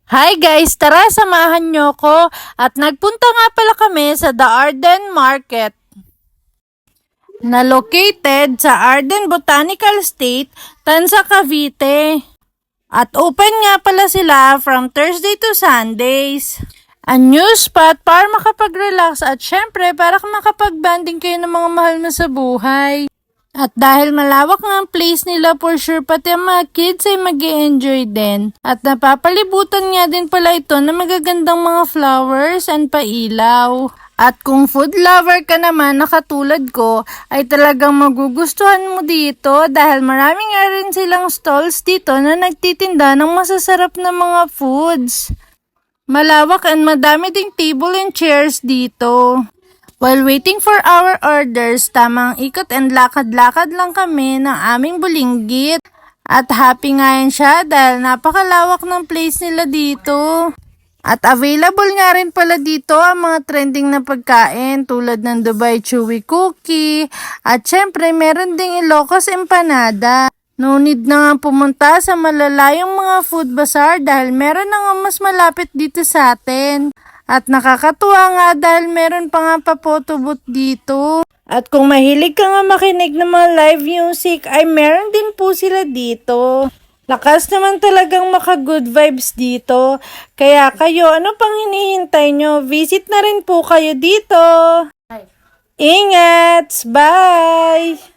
Hi guys, tara samahan nyo ko at nagpunta nga pala kami sa The Arden Market na located sa Arden Botanical State, Tanza, Cavite. At open nga pala sila from Thursday to Sundays. A new spot para makapag-relax at syempre para makapag-banding kayo ng mga mahal na sa buhay. At dahil malawak nga ang place nila, for sure pati ang mga kids ay mag-i-enjoy din. At napapalibutan nga din pala ito ng magagandang mga flowers and pailaw. At kung food lover ka naman na katulad ko, ay talagang magugustuhan mo dito dahil marami nga rin silang stalls dito na nagtitinda ng masasarap na mga foods. Malawak and madami ding table and chairs dito. While waiting for our orders, tamang ikot and lakad-lakad lang kami ng aming bulinggit. At happy nga yan siya dahil napakalawak ng place nila dito. At available nga rin pala dito ang mga trending na pagkain tulad ng Dubai Chewy Cookie. At syempre meron ding Ilocos Empanada. No need na nga pumunta sa malalayong mga food bazaar dahil meron na nga mas malapit dito sa atin. At nakakatuwa nga dahil meron pa nga pa-photobooth dito. At kung mahilig ka nga makinig ng mga live music, ay meron din po sila dito. Lakas naman talagang maka-good vibes dito. Kaya kayo, ano pang hinihintay nyo? Visit na rin po kayo dito. Ingat! Bye!